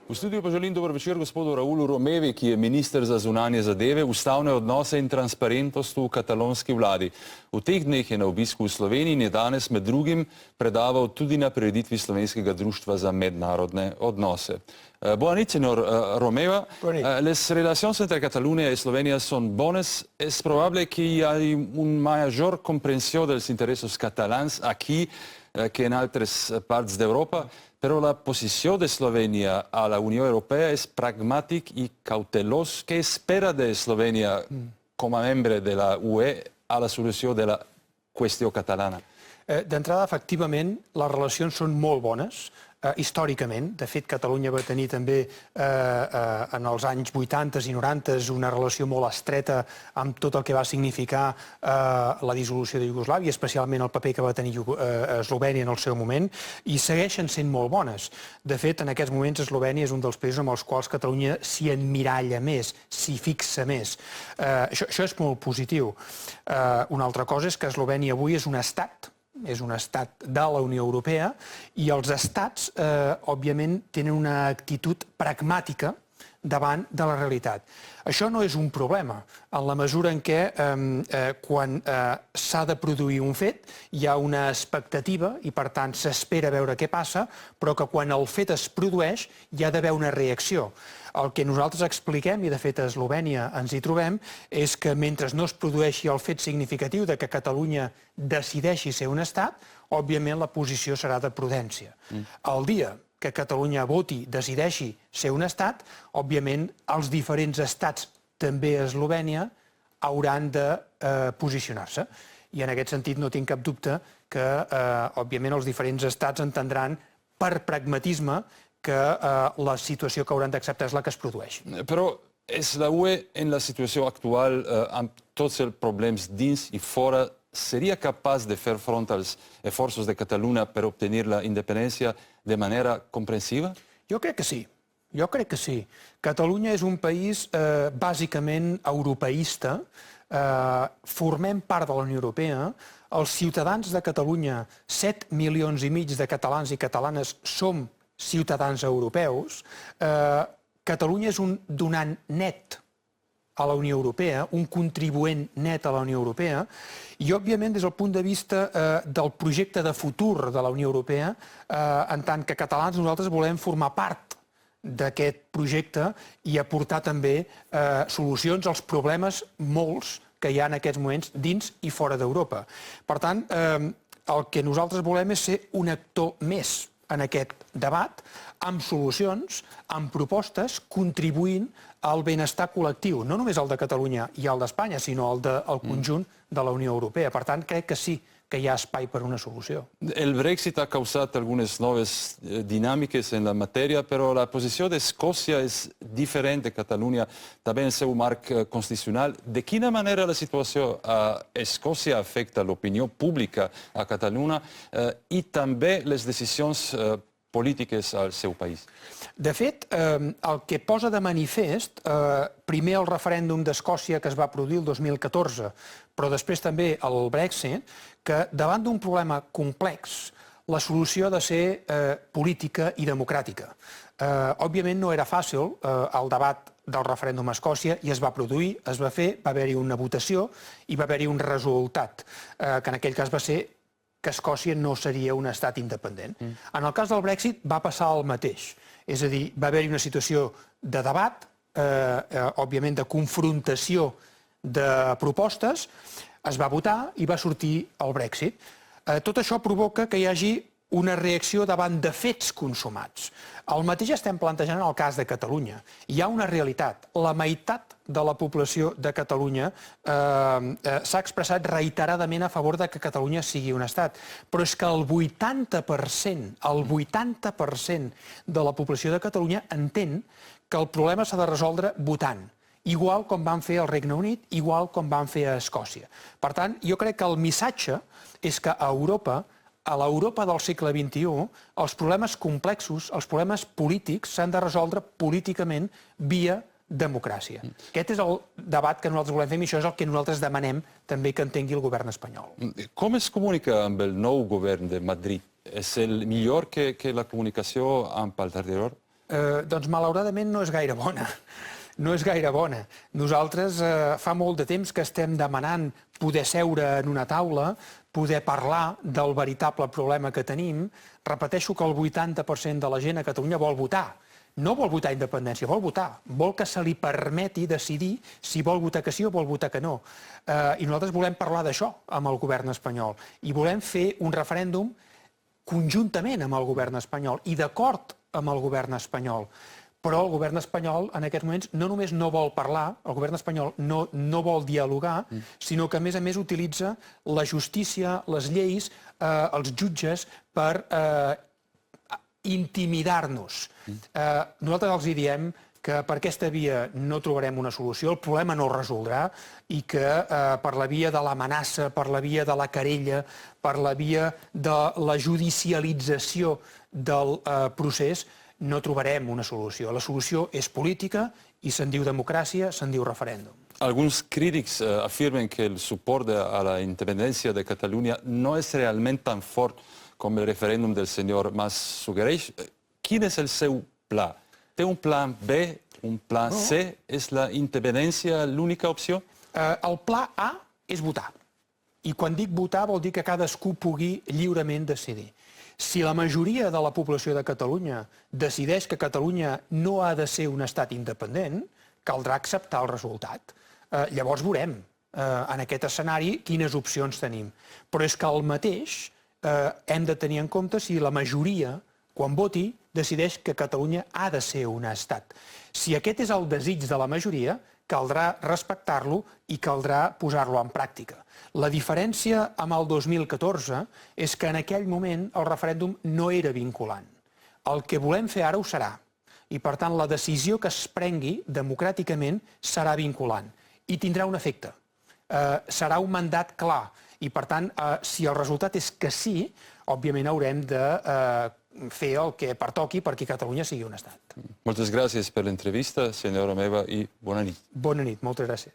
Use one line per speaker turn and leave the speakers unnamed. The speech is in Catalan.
V studiu pa želim dober večer gospodu Raulu Romevi, ki je minister za zunanje zadeve, ustavne odnose in transparentnost v katalonski vladi. V teh dneh je na obisku v Sloveniji in je danes med drugim predaval tudi na prireditvi Slovenskega društva za mednarodne odnose. Buenas noches, señor Romeva. Las relaciones entre Cataluña y Eslovenia son buenas. Es probable que haya una mayor comprensión de los intereses catalanes aquí que en otras partes de Europa, pero la posición de Eslovenia a la Unión Europea es pragmática y cautelosa. ¿Qué espera de Eslovenia como miembro de la UE a la solució de la qüestió catalana?
D'entrada, efectivament, les relacions són molt bones, històricament. De fet, Catalunya va tenir també en els anys 80 i 90 una relació molt estreta amb tot el que va significar la dissolució de Iugoslàvia, especialment el paper que va tenir Eslovènia en el seu moment, i segueixen sent molt bones. De fet, en aquests moments Eslovènia és un dels països amb els quals Catalunya s'hi emmiralla més, s'hi fixa més. Això és molt positiu. Una altra cosa és que Eslovènia avui és un estat de la Unió Europea i els estats, òbviament, tenen una actitud pragmàtica davant de la realitat. Això no és un problema, en la mesura en què quan s'ha de produir un fet hi ha una expectativa i, per tant, s'espera veure què passa, però que quan el fet es produeix hi ha d'haver una reacció. El que nosaltres expliquem, i de fet a Eslovènia ens hi trobem, és que mentre no es produeixi el fet significatiu de que Catalunya decideixi ser un estat, òbviament la posició serà de prudència. El dia que Catalunya voti, decideixi ser un estat, òbviament els diferents estats, també a Eslovènia, hauran de posicionar-se. I en aquest sentit no tinc cap dubte que, òbviament, els diferents estats entendran per pragmatisme que la situació que hauran d'acceptar és la que es produeix.
Però és la UE en la situació actual, amb tots els problemes dins i fora, seria capaç de fer front als esforços de Catalunya per obtenir la independència de manera comprensiva?
Jo crec que sí. Jo crec que sí. Catalunya és un país bàsicament europeista. Formem part de la Unió Europea. Els ciutadans de Catalunya, 7,5 milions de catalans i catalanes, som ciutadans europeus. Catalunya és un donant net a la Unió Europea, un contribuent net a la Unió Europea, i, òbviament, des del punt de vista del projecte de futur de la Unió Europea, en tant que catalans, nosaltres volem formar part d'aquest projecte i aportar també solucions als problemes molts que hi ha en aquests moments dins i fora d'Europa. Per tant, el que nosaltres volem és ser un actor més en aquest debat, amb solucions, amb propostes, contribuint al benestar col·lectiu, no només el de Catalunya i el d'Espanya, sinó el del conjunt de la Unió Europea. Per tant, crec que sí que hi ha espai per una solució.
El Brexit ha causat algunes noves dinàmiques en la matèria, però la posició d'Escòcia és diferent de Catalunya, també en el seu marc constitucional. De quina manera la situació a Escòcia afecta l'opinió pública a Catalunya i també les decisions polítiques al seu país?
De fet, el que posa de manifest, primer el referèndum d'Escòcia que es va produir el 2014, però després també el Brexit, que davant d'un problema complex, la solució ha de ser política i democràtica. Òbviament no era fàcil el debat del referèndum a Escòcia i es va produir, es va fer, va haver-hi una votació i va haver-hi un resultat, que en aquell cas va ser que Escòcia no seria un estat independent. En el cas del Brexit va passar el mateix. És a dir, va haver-hi una situació de debat, òbviament de confrontació de propostes, es va votar i va sortir el Brexit. Tot això provoca que hi hagi una reacció davant de fets consumats. El mateix estem plantejant en el cas de Catalunya. Hi ha una realitat. La meitat de la població de Catalunya s'ha expressat reiteradament a favor de que Catalunya sigui un estat. Però és que el 80% de la població de Catalunya entén que el problema s'ha de resoldre votant. Igual com van fer al Regne Unit, igual com van fer a Escòcia. Per tant, jo crec que el missatge és que a Europa, a l'Europa del segle XXI, els problemes complexos, els problemes polítics, s'han de resoldre políticament via democràcia. Aquest és el debat que nosaltres volem fer i això és el que nosaltres demanem també que entengui el govern espanyol.
Com es comunica amb el nou govern de Madrid? És el millor que la comunicació amb el anterior?
Doncs malauradament no és gaire bona. No és gaire bona. Nosaltres fa molt de temps que estem demanant poder seure en una taula, poder parlar del veritable problema que tenim. Repeteixo que el 80% de la gent a Catalunya vol votar. No vol votar independència, vol votar. Vol que se li permeti decidir si vol votar que sí o vol votar que no. I nosaltres volem parlar d'això amb el govern espanyol. I volem fer un referèndum conjuntament amb el govern espanyol i d'acord amb el govern espanyol. Però el govern espanyol en aquests moments no només no vol parlar, el govern espanyol no vol dialogar, sinó que a més utilitza la justícia, les lleis, els jutges per intimidar-nos. Nosaltres els diem que per aquesta via no trobarem una solució, el problema no es resoldrà i que per la via de l'amenaça, per la via de la querella, per la via de la judicialització del procés no trobarem una solució. La solució és política i se'n diu democràcia, se'n diu referèndum.
Alguns crítics afirmen que el suport a la independencia de Catalunya no és realment tan fort com el referèndum del senyor Mas suggereix. Quin és el seu pla? Té un plan B, un plan C? És la independència l'única opció?
El pla A és votar. I quan dic votar vol dir que cadascú pugui lliurement decidir. Si la majoria de la població de Catalunya decideix que Catalunya no ha de ser un estat independent, caldrà acceptar el resultat. Llavors veurem en aquest escenari quines opcions tenim. Però és que al mateix hem de tenir en compte si la majoria, quan voti, decideix que Catalunya ha de ser un estat. Si aquest és el desig de la majoria, caldrà respectar-lo i caldrà posar-lo en pràctica. La diferència amb el 2014 és que en aquell moment el referèndum no era vinculant. El que volem fer ara ho serà. I, per tant, la decisió que es prengui democràticament serà vinculant i tindrà un efecte. Serà un mandat clar. I, per tant, si el resultat és que sí, òbviament haurem de fer el que pertoqui perquè Catalunya sigui un estat.
Moltes gràcies per l'entrevista, senyora meva, i bona nit.
Bona nit, moltes gràcies.